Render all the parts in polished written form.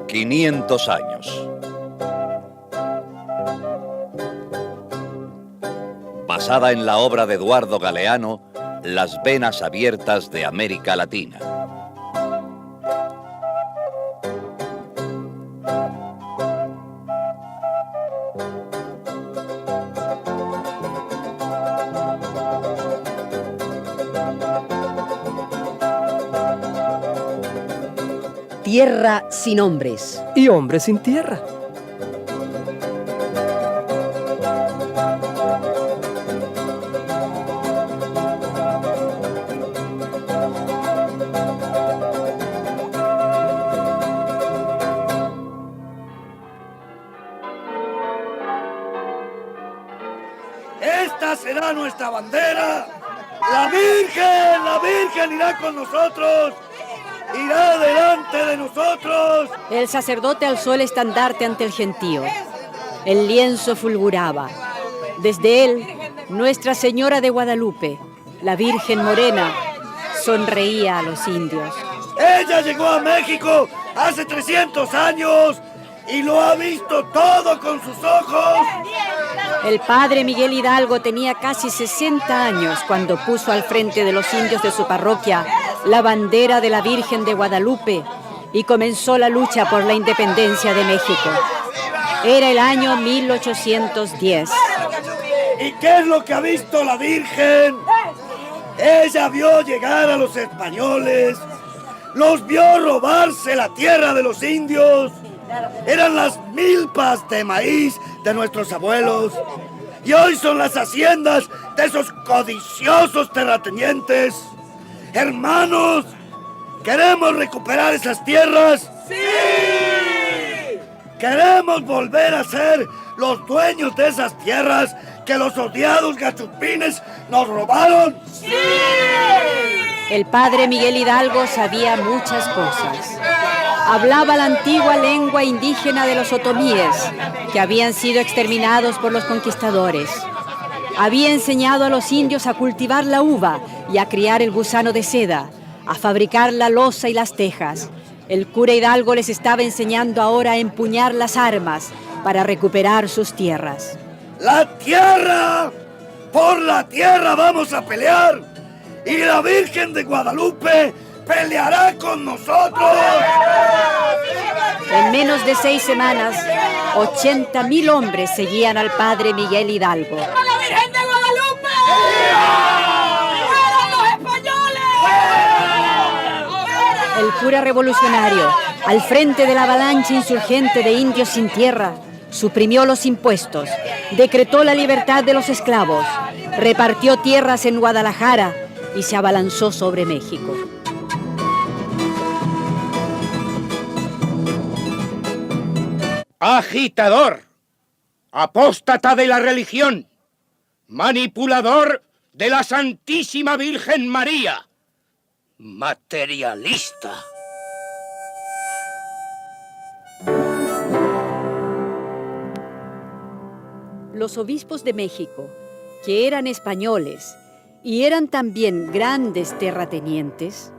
...500 años. Basada en la obra de Eduardo Galeano, Las venas abiertas de América Latina. Tierra sin hombres. Y hombres sin tierra. Esta será nuestra bandera. La Virgen irá con nosotros. Irá delante de nosotros. El sacerdote alzó el estandarte ante el gentío. El lienzo fulguraba. Desde él, Nuestra Señora de Guadalupe, la Virgen Morena, sonreía a los indios. Ella llegó a México hace 300 años y lo ha visto todo con sus ojos. El padre Miguel Hidalgo tenía casi 60 años cuando puso al frente de los indios de su parroquia la bandera de la Virgen de Guadalupe y comenzó la lucha por la independencia de México. Era el año 1810. ¿Y qué es lo que ha visto la Virgen? Ella vio llegar a los españoles, los vio robarse la tierra de los indios. Eran las milpas de maíz de nuestros abuelos y hoy son las haciendas de esos codiciosos terratenientes. Hermanos, ¿queremos recuperar esas tierras? ¡Sí! ¿Queremos volver a ser los dueños de esas tierras que los odiados gachupines nos robaron? ¡Sí! El padre Miguel Hidalgo sabía muchas cosas. Hablaba la antigua lengua indígena de los otomíes, que habían sido exterminados por los conquistadores. Había enseñado a los indios a cultivar la uva y a criar el gusano de seda, a fabricar la loza y las tejas. El cura Hidalgo les estaba enseñando ahora a empuñar las armas para recuperar sus tierras. ¡La tierra! ¡Por la tierra vamos a pelear! ¡Y la Virgen de Guadalupe peleará con nosotros! En menos de 6 semanas, 80,000 hombres seguían al padre Miguel Hidalgo. ¡A la Virgen de Guadalupe! ¡Fueron los españoles! El cura revolucionario, al frente de la avalancha insurgente de indios sin tierra, suprimió los impuestos, decretó la libertad de los esclavos, repartió tierras en Guadalajara y se abalanzó sobre México. Agitador, apóstata de la religión, manipulador de la Santísima Virgen María, materialista. Los obispos de México, que eran españoles y eran también grandes terratenientes,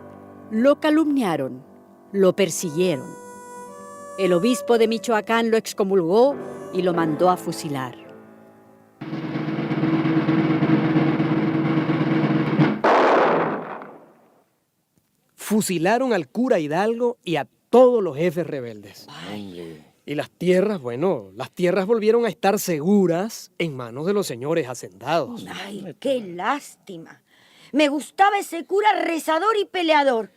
lo calumniaron, lo persiguieron. El obispo de Michoacán lo excomulgó y lo mandó a fusilar. Fusilaron al cura Hidalgo y a todos los jefes rebeldes. Ay. Y las tierras, bueno, las tierras volvieron a estar seguras en manos de los señores hacendados. Ay, qué lástima. Me gustaba ese cura rezador y peleador.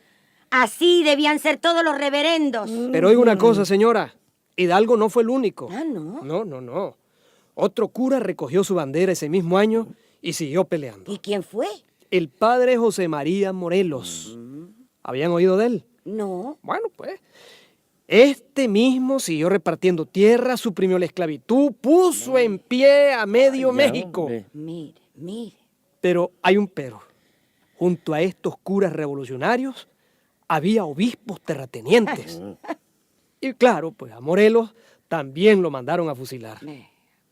Así debían ser todos los reverendos. Pero oiga una cosa, señora. Hidalgo no fue el único. Ah, ¿no? No. Otro cura recogió su bandera ese mismo año y siguió peleando. ¿Y quién fue? El padre José María Morelos. ¿Habían oído de él? No. Bueno, pues, este mismo siguió repartiendo tierra, suprimió la esclavitud, puso en pie a medio México. Mire. Pero hay un pero. Junto a estos curas revolucionarios, había obispos terratenientes. Y claro, pues a Morelos también lo mandaron a fusilar.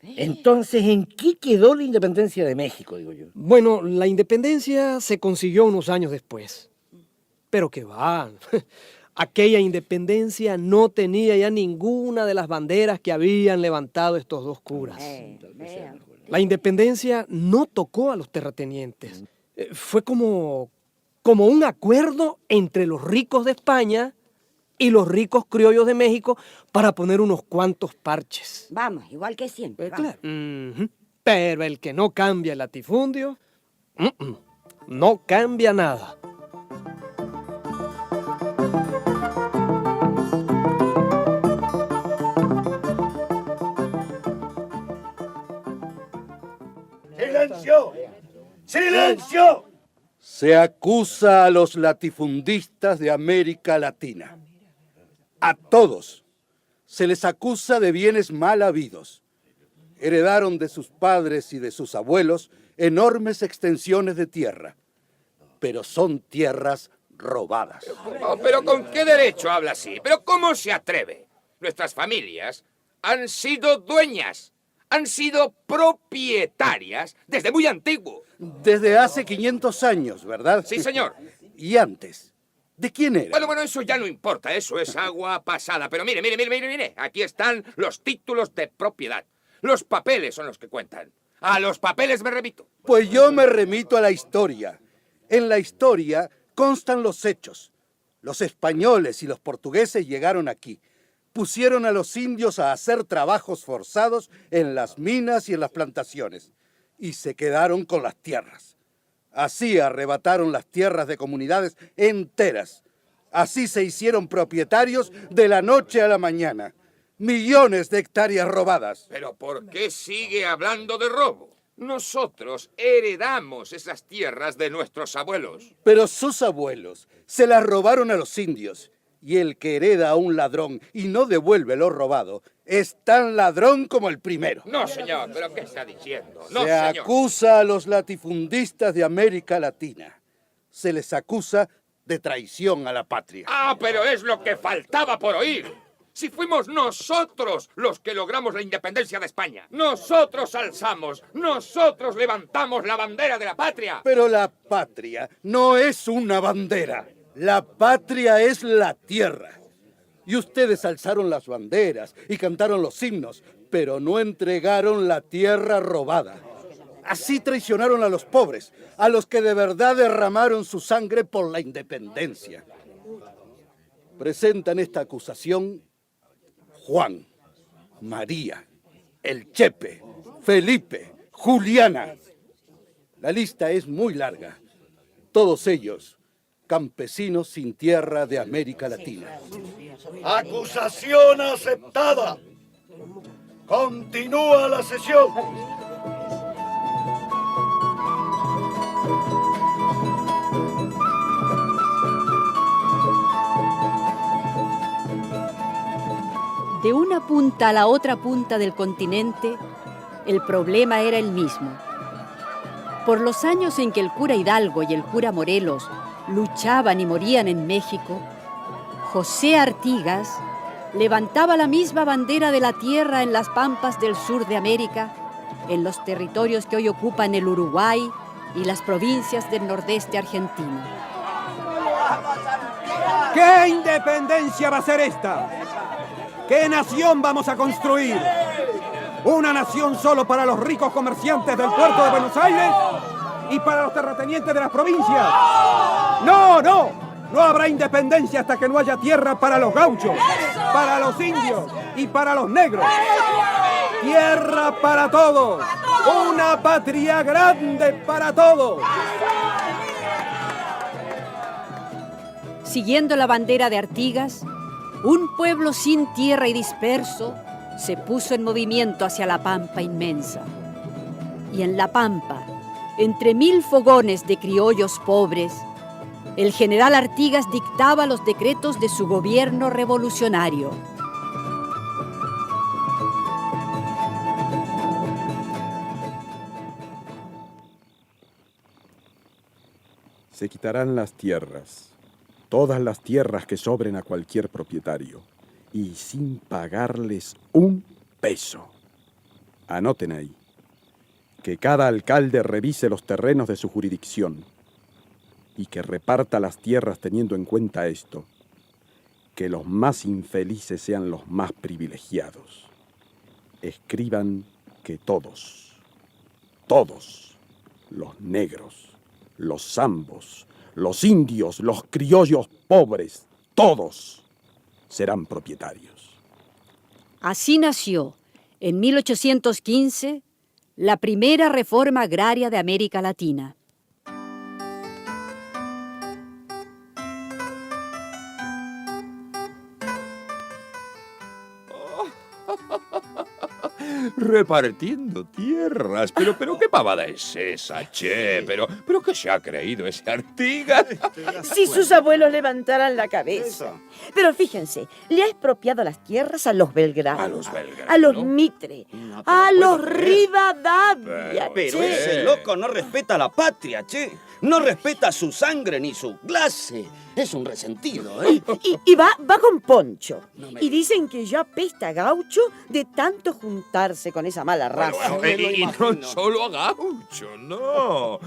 Entonces, ¿en qué quedó la independencia de México, digo yo? Bueno, la independencia se consiguió unos años después. Pero que va, aquella independencia no tenía ya ninguna de las banderas que habían levantado estos dos curas. La independencia no tocó a los terratenientes. Fue como un acuerdo entre los ricos de España y los ricos criollos de México para poner unos cuantos parches. Vamos, igual que siempre. Claro. Pero el que no cambia el latifundio, no cambia nada. ¡Silencio! ¡Silencio! Se acusa a los latifundistas de América Latina. A todos se les acusa de bienes mal habidos. Heredaron de sus padres y de sus abuelos enormes extensiones de tierra, pero son tierras robadas. ¿Pero con qué derecho habla así? ¿Pero cómo se atreve? Nuestras familias han sido dueñas, han sido propietarias desde muy antiguo. Desde hace 500 años, ¿verdad? Sí, señor. ¿Y antes? ¿De quién era? Bueno, eso ya no importa, eso es agua pasada. Pero mire, aquí están los títulos de propiedad. Los papeles son los que cuentan. A los papeles me remito. Pues yo me remito a la historia. En la historia constan los hechos. Los españoles y los portugueses llegaron aquí. Pusieron a los indios a hacer trabajos forzados en las minas y en las plantaciones. Y se quedaron con las tierras. Así arrebataron las tierras de comunidades enteras. Así se hicieron propietarios de la noche a la mañana. Millones de hectáreas robadas. ¿Pero por qué sigue hablando de robo? Nosotros heredamos esas tierras de nuestros abuelos. Pero sus abuelos se las robaron a los indios. Y el que hereda a un ladrón y no devuelve lo robado es tan ladrón como el primero. No, señor, ¿pero qué está diciendo? No, Se señor. acusa a los latifundistas de América Latina. Se les acusa de traición a la patria. Ah, pero es lo que faltaba por oír. Si fuimos nosotros los que logramos la independencia de España. Nosotros alzamos, nosotros levantamos la bandera de la patria. Pero la patria no es una bandera. La patria es la tierra. Y ustedes alzaron las banderas y cantaron los himnos, pero no entregaron la tierra robada. Así traicionaron a los pobres, a los que de verdad derramaron su sangre por la independencia. Presentan esta acusación Juan, María, el Chepe, Felipe, Juliana. La lista es muy larga. Todos ellos campesinos sin tierra de América Latina. Acusación aceptada. Continúa la sesión. De una punta a la otra punta del continente, el problema era el mismo. Por los años en que el cura Hidalgo y el cura Morelos luchaban y morían en México, José Artigas levantaba la misma bandera de la tierra en las pampas del sur de América, en los territorios que hoy ocupan el Uruguay y las provincias del nordeste argentino. ¿Qué independencia va a ser esta? ¿Qué nación vamos a construir? ¿Una nación solo para los ricos comerciantes del puerto de Buenos Aires y para los terratenientes de las provincias? ¡No, no! No habrá independencia hasta que no haya tierra para los gauchos, para los indios y para los negros. ¡Tierra para todos! ¡Una patria grande para todos! Siguiendo la bandera de Artigas, un pueblo sin tierra y disperso se puso en movimiento hacia la pampa inmensa. Y en la pampa, entre 1000 fogones de criollos pobres, el general Artigas dictaba los decretos de su gobierno revolucionario. Se quitarán las tierras, todas las tierras que sobren a cualquier propietario, y sin pagarles un peso. Anoten ahí. Que cada alcalde revise los terrenos de su jurisdicción y que reparta las tierras teniendo en cuenta esto, que los más infelices sean los más privilegiados. Escriban que todos, los negros, los zambos, los indios, los criollos pobres, todos serán propietarios. Así nació, en 1815, la primera reforma agraria de América Latina. Repartiendo tierras. Pero ¿qué pavada es esa, che? ¿Pero qué se ha creído ese Artigas? Si sus abuelos levantaran la cabeza. Pero fíjense, le ha expropiado las tierras a los Belgrano. A los Belgrano. A los Mitre. A los Rivadavia. Pero che. ese loco no respeta la patria, che. No respeta su sangre ni su clase. Es un resentido, ¿eh? Y va con poncho. Y dicen que ya apesta a gaucho de tanto juntarse con esa mala raza. Y no solo a gaucho, no.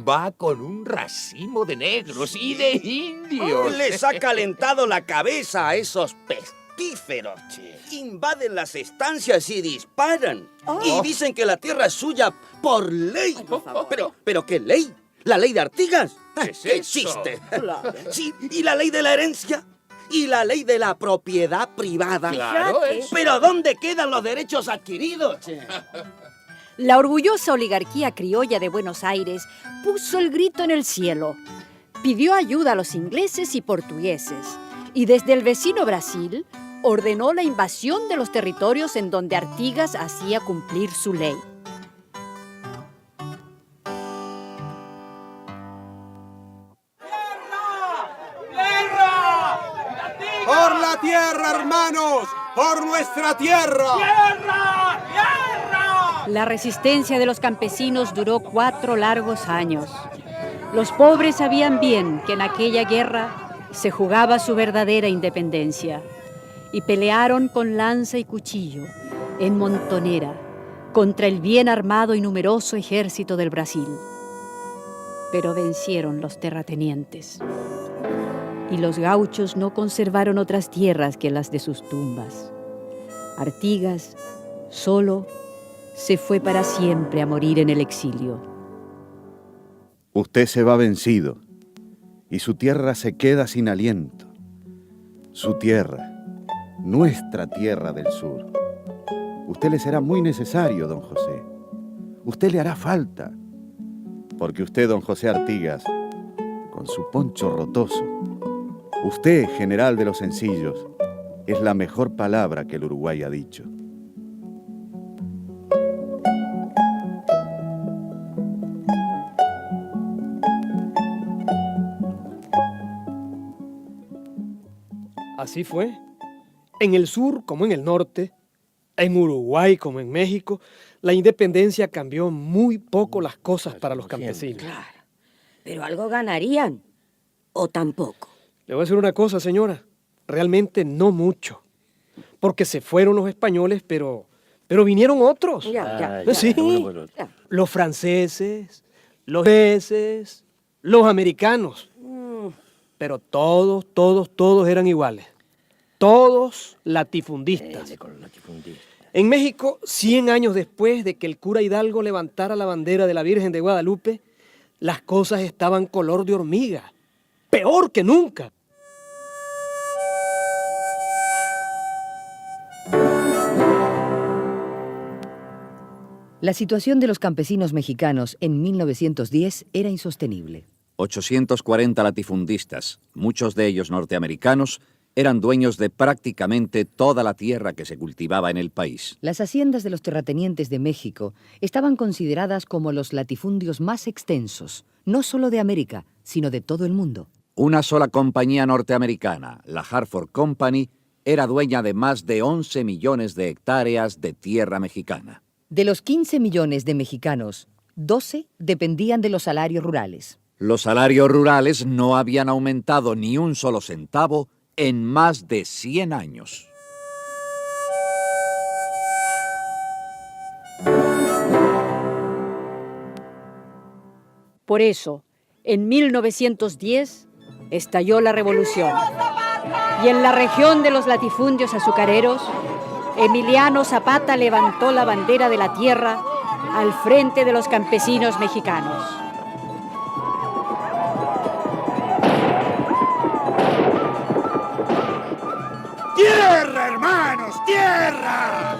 Va con un racimo de negros y de indios. Les ha calentado la cabeza a esos pestíferos, che. Invaden las estancias y disparan. Y dicen que la tierra es suya por ley. ¿Pero qué ley? ¿La ley de Artigas? ¿Qué es ¿Qué eso? chiste? Sí, ¿y la ley de la herencia? ¿Y la ley de la propiedad privada? Claro, eso. ¿Pero dónde quedan los derechos adquiridos, che? La orgullosa oligarquía criolla de Buenos Aires puso el grito en el cielo. Pidió ayuda a los ingleses y portugueses. Y desde el vecino Brasil ordenó la invasión de los territorios en donde Artigas hacía cumplir su ley. ¡Por la tierra, hermanos! ¡Por nuestra tierra! La resistencia de los campesinos duró 4 largos años. Los pobres sabían bien que en aquella guerra se jugaba su verdadera independencia y pelearon con lanza y cuchillo, en montonera, contra el bien armado y numeroso ejército del Brasil. Pero vencieron los terratenientes y los gauchos no conservaron otras tierras que las de sus tumbas. Artigas, solo, se fue para siempre a morir en el exilio. Usted se va vencido y su tierra se queda sin aliento. Su tierra, nuestra tierra del sur. Usted le será muy necesario, don José. Usted le hará falta, porque usted, don José Artigas, con su poncho rotoso, usted, general de los sencillos, es la mejor palabra que el Uruguay ha dicho. Así fue. En el sur como en el norte, en Uruguay como en México, la independencia cambió muy poco las cosas para los campesinos. Claro. Pero algo ganarían. O tampoco. Le voy a decir una cosa, señora. Realmente no mucho. Porque se fueron los españoles, pero vinieron otros. Sí. Ya. Los franceses, los ingleses, los americanos. Pero todos eran iguales. Todos latifundistas. En México, 100 años después de que el cura Hidalgo levantara la bandera de la Virgen de Guadalupe, las cosas estaban color de hormiga. Peor que nunca. La situación de los campesinos mexicanos en 1910 era insostenible. 840 latifundistas, muchos de ellos norteamericanos, eran dueños de prácticamente toda la tierra que se cultivaba en el país. Las haciendas de los terratenientes de México estaban consideradas como los latifundios más extensos, no solo de América, sino de todo el mundo. Una sola compañía norteamericana, la Hartford Company, era dueña de más de 11 millones de hectáreas de tierra mexicana. De los 15 millones de mexicanos, 12 dependían de los salarios rurales. Los salarios rurales no habían aumentado ni un solo centavo en más de 100 años. Por eso, en 1910, estalló la revolución. Y en la región de los latifundios azucareros, Emiliano Zapata levantó la bandera de la tierra al frente de los campesinos mexicanos. ¡Tierra, hermanos, tierra!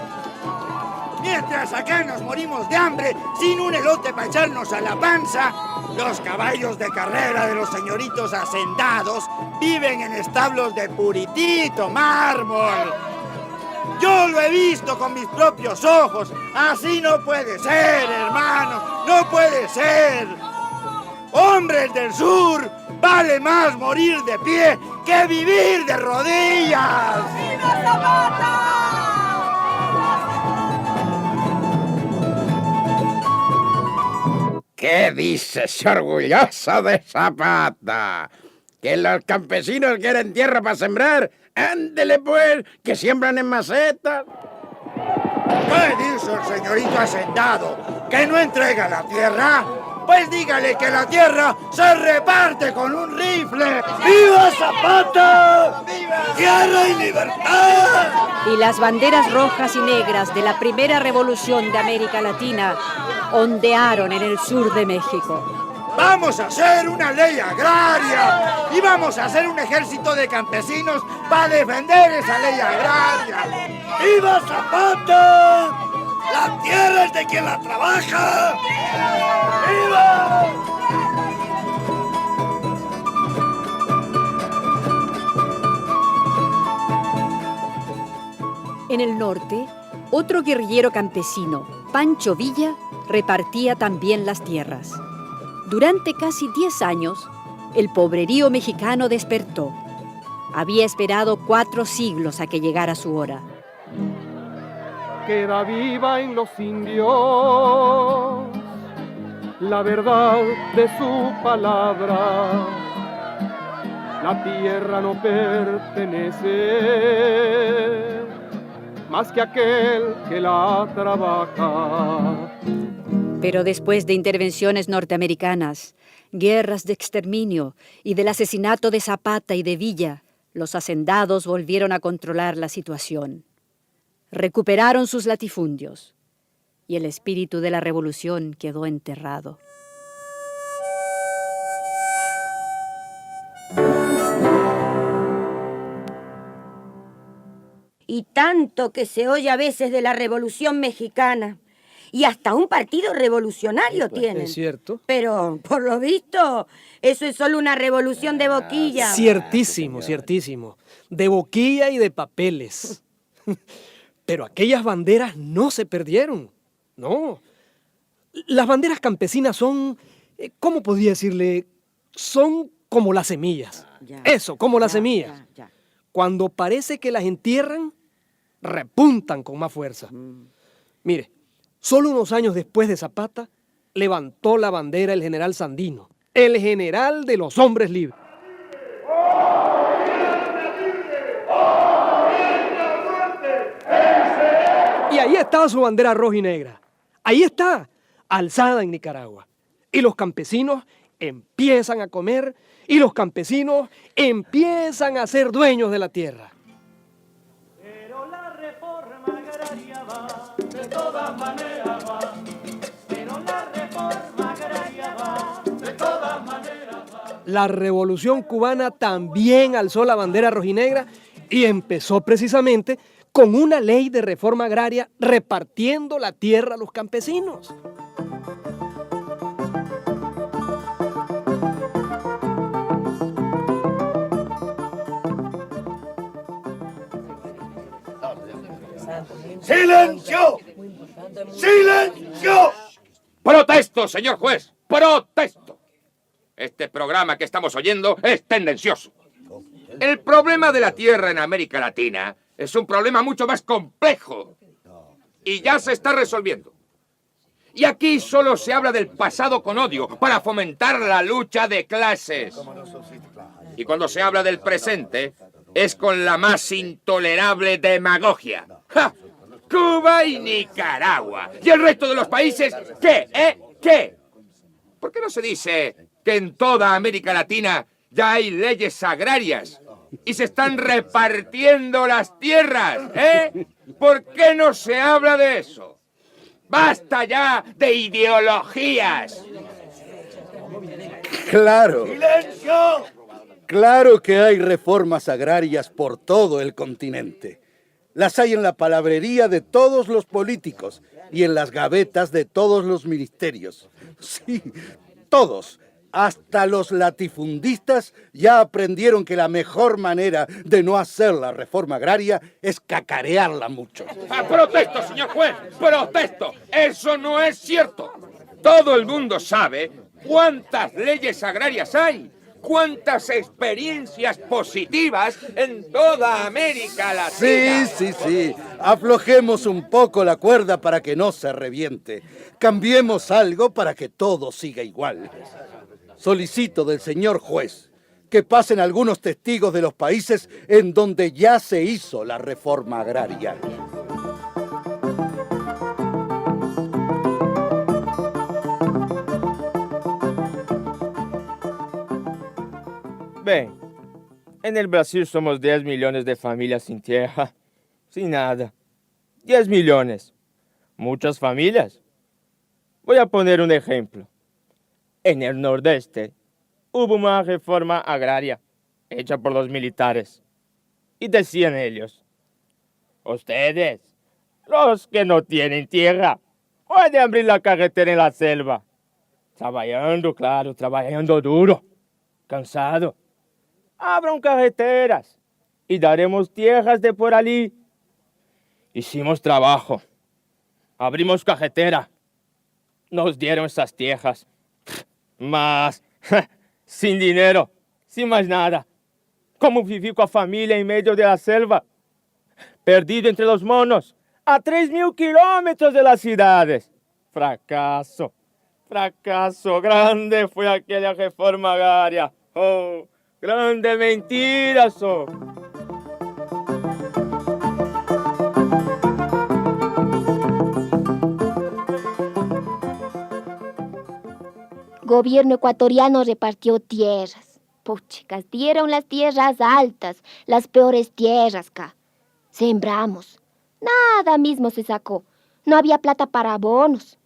Mientras acá nos morimos de hambre, sin un elote para echarnos a la panza, los caballos de carrera de los señoritos hacendados viven en establos de puritito mármol. Yo lo he visto con mis propios ojos. Así no puede ser, hermano, no puede ser. Hombres del sur, vale más morir de pie que vivir de rodillas. ¡Viva Zapata! ¿Qué dices, orgulloso de Zapata? ¿Que los campesinos quieren tierra para sembrar? Ándele pues, que siembran en macetas. ¿Qué dice el señorito hacendado? ¿Que no entrega la tierra? Pues dígale que la tierra se reparte con un rifle. ¡Viva Zapata! ¡Viva! ¡Tierra y libertad! Y las banderas rojas y negras de la primera revolución de América Latina ondearon en el sur de México. Vamos a hacer una ley agraria y vamos a hacer un ejército de campesinos para defender esa ley agraria. ¡Viva Zapata! ¡La tierra es de quien la trabaja! ¡Viva! En el norte, otro guerrillero campesino, Pancho Villa, repartía también las tierras. Durante casi 10 años, el pobrerío mexicano despertó. Había esperado 4 siglos a que llegara su hora. Queda viva en los indios la verdad de su palabra. La tierra no pertenece más que a aquel que la trabaja. Pero después de intervenciones norteamericanas, guerras de exterminio y del asesinato de Zapata y de Villa, los hacendados volvieron a controlar la situación. Recuperaron sus latifundios y el espíritu de la revolución quedó enterrado. Y tanto que se oye a veces de la Revolución Mexicana. Y hasta un partido revolucionario tienen. Es cierto. Pero, por lo visto, eso es solo una revolución de boquilla. Ciertísimo, ciertísimo. De boquilla y de papeles. Pero aquellas banderas no se perdieron. No. Las banderas campesinas son, ¿cómo podría decirle? Son como las semillas. Eso, como las semillas. Cuando parece que las entierran, repuntan con más fuerza. Mire, solo unos años después de Zapata, levantó la bandera el general Sandino, el general de los hombres libres. Y ahí estaba su bandera roja y negra. Ahí está, alzada en Nicaragua. Y los campesinos empiezan a comer y los campesinos empiezan a ser dueños de la tierra. Pero la reforma agraria va, de todas maneras va. Pero la reforma agraria va, de todas maneras va. La revolución cubana también alzó la bandera rojinegra y empezó precisamente con una ley de reforma agraria repartiendo la tierra a los campesinos. ¡Silencio! ¡Silencio! ¡Protesto, señor juez! ¡Protesto! Este programa que estamos oyendo es tendencioso. El problema de la tierra en América Latina es un problema mucho más complejo. Y ya se está resolviendo. Y aquí solo se habla del pasado con odio para fomentar la lucha de clases. Y cuando se habla del presente, es con la más intolerable demagogia. ¡Ja! Cuba y Nicaragua. ¿Y el resto de los países qué? ¿Qué? ¿Por qué no se dice que en toda América Latina ya hay leyes agrarias y se están repartiendo las tierras? ¿Por qué no se habla de eso? ¡Basta ya de ideologías! Claro. ¡Silencio! Claro que hay reformas agrarias por todo el continente. Las hay en la palabrería de todos los políticos y en las gavetas de todos los ministerios. Sí, todos. Hasta los latifundistas ya aprendieron que la mejor manera de no hacer la reforma agraria es cacarearla mucho. ¡Protesto, señor juez! ¡Protesto! ¡Eso no es cierto! Todo el mundo sabe cuántas leyes agrarias hay, cuántas experiencias positivas en toda América Latina. Sí. Aflojemos un poco la cuerda para que no se reviente. Cambiemos algo para que todo siga igual. Solicito del señor juez que pasen algunos testigos de los países en donde ya se hizo la reforma agraria. Bem, en el Brasil somos 10 millones de familias sin tierra, sin nada. 10 millones. Muchas familias. Voy a poner un ejemplo. En el Nordeste hubo una reforma agraria hecha por los militares. Y decían ellos, ustedes, los que no tienen tierra, pueden abrir la carretera en la selva. Trabajando, claro, trabajando duro, cansado. Abran carreteras y daremos tierras de por allí. Hicimos trabajo. Abrimos carretera. Nos dieron esas tierras. Mas, sin dinero, sin más nada. ¿Cómo viví con la familia en medio de la selva? Perdido entre los monos, a 3.000 kilómetros de las ciudades. Fracaso, fracaso grande fue aquella reforma agraria. Oh, grande mentira, so. Gobierno ecuatoriano repartió tierras. Puchicas, dieron las tierras altas, las peores tierras, ca. Sembramos. Nada mismo se sacó. No había plata para abonos.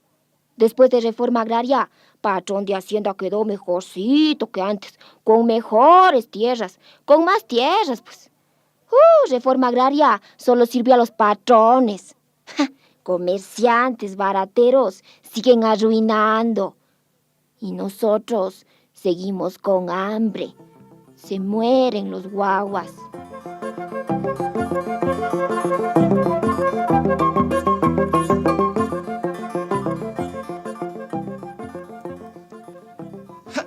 Después de reforma agraria, patrón de Hacienda quedó mejorcito que antes, con mejores tierras, con más tierras, pues. Reforma agraria solo sirvió a los patrones. Comerciantes, barateros, siguen arruinando. Y nosotros seguimos con hambre. Se mueren los guaguas.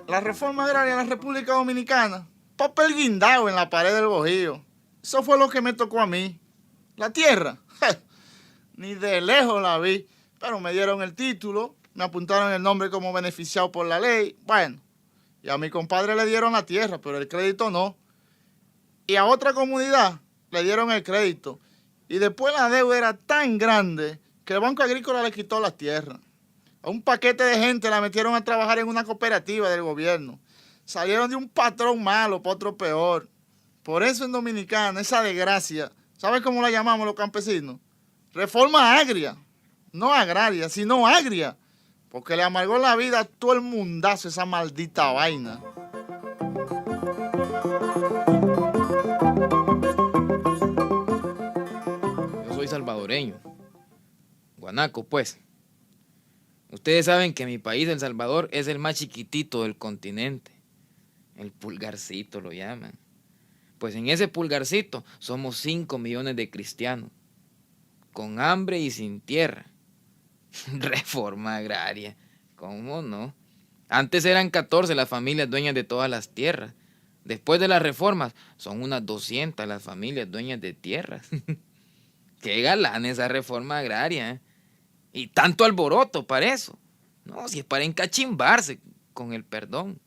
La reforma agraria en la República Dominicana. Papel guindado en la pared del bojío. Eso fue lo que me tocó a mí. La tierra. Ni de lejos la vi. Pero me dieron el título. Me apuntaron el nombre como beneficiado por la ley. Bueno, y a mi compadre le dieron la tierra, pero el crédito no. Y a otra comunidad le dieron el crédito. Y después la deuda era tan grande que el Banco Agrícola le quitó las tierras. A un paquete de gente la metieron a trabajar en una cooperativa del gobierno. Salieron de un patrón malo para otro peor. Por eso en Dominicana, esa desgracia, ¿sabes cómo la llamamos los campesinos? Reforma agria. No agraria, sino agria. Porque le amargó la vida a todo el mundazo esa maldita vaina. Yo soy salvadoreño. Guanaco, pues. Ustedes saben que mi país, El Salvador, es el más chiquitito del continente. El pulgarcito lo llaman. Pues en ese pulgarcito somos 5 millones de cristianos. Con hambre y sin tierra. Reforma agraria. ¿Cómo no? Antes eran 14 las familias dueñas de todas las tierras. Después de las reformas, son unas 200 las familias dueñas de tierras. Qué galán esa reforma agraria, ¿eh? Y tanto alboroto para eso. No, si es para encachimbarse, con el perdón.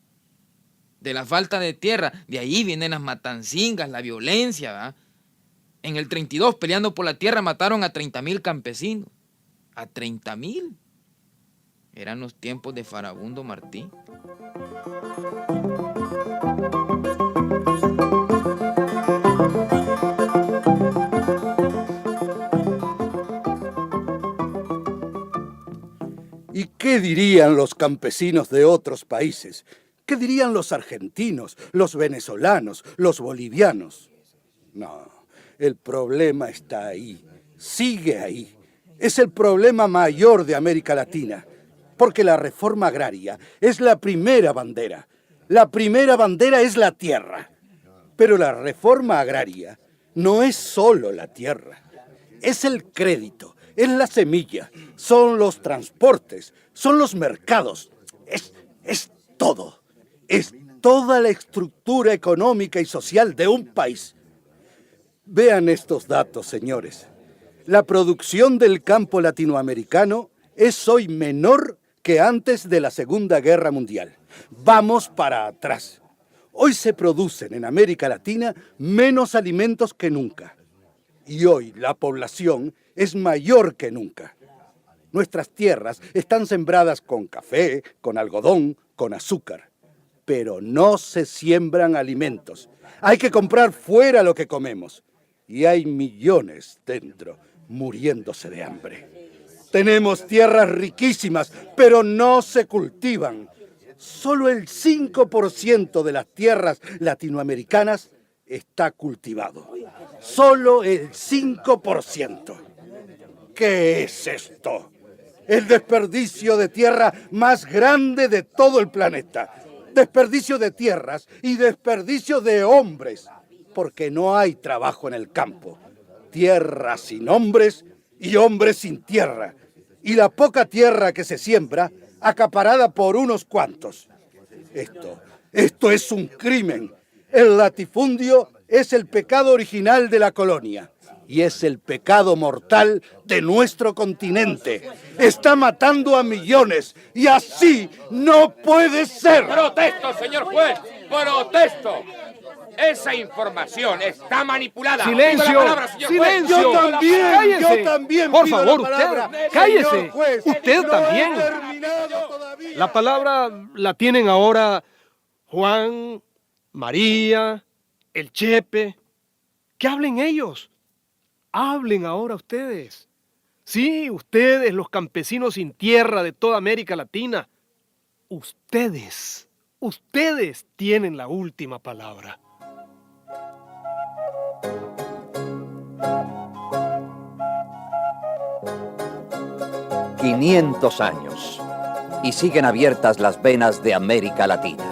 De la falta de tierra, de ahí vienen las matancingas, la violencia, ¿verdad? En el 32, peleando por la tierra, mataron a 30,000 campesinos. ¿A 30,000? Eran los tiempos de Farabundo Martí. ¿Y qué dirían los campesinos de otros países? ¿Qué dirían los argentinos, los venezolanos, los bolivianos? No, el problema está ahí, sigue ahí. Es el problema mayor de América Latina, porque la reforma agraria es la primera bandera. La primera bandera es la tierra. Pero la reforma agraria no es solo la tierra, es el crédito, es la semilla, son los transportes, son los mercados, es todo. Es toda la estructura económica y social de un país. Vean estos datos, señores. La producción del campo latinoamericano es hoy menor que antes de la Segunda Guerra Mundial. Vamos para atrás. Hoy se producen en América Latina menos alimentos que nunca. Y hoy la población es mayor que nunca. Nuestras tierras están sembradas con café, con algodón, con azúcar. Pero no se siembran alimentos. Hay que comprar fuera lo que comemos. Y hay millones dentro muriéndose de hambre. Tenemos tierras riquísimas, pero no se cultivan. Solo el 5% de las tierras latinoamericanas está cultivado. Solo el 5%. ¿Qué es esto? El desperdicio de tierra más grande de todo el planeta. Desperdicio de tierras y desperdicio de hombres, porque no hay trabajo en el campo. Tierra sin hombres y hombres sin tierra. Y la poca tierra que se siembra, acaparada por unos cuantos. Esto es un crimen. El latifundio es el pecado original de la colonia. Y es el pecado mortal de nuestro continente. Está matando a millones y así no puede ser. ¡Protesto, señor juez! ¡Protesto! Esa información está manipulada. ¡Silencio! Pido la palabra, señor ¡Silencio! juez. ¡Cállese! Yo también Por pido favor, la palabra. usted, cállese. Señor juez, Usted no también. he terminado todavía. La palabra la tienen ahora Juan, María, el Chepe. Que hablen ellos. Hablen ahora ustedes. Sí, ustedes, los campesinos sin tierra de toda América Latina. Ustedes tienen la última palabra. ...500 años... y siguen abiertas las venas de América Latina.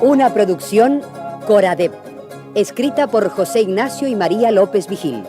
Una producción Coradep, escrita por José Ignacio y María López Vigil.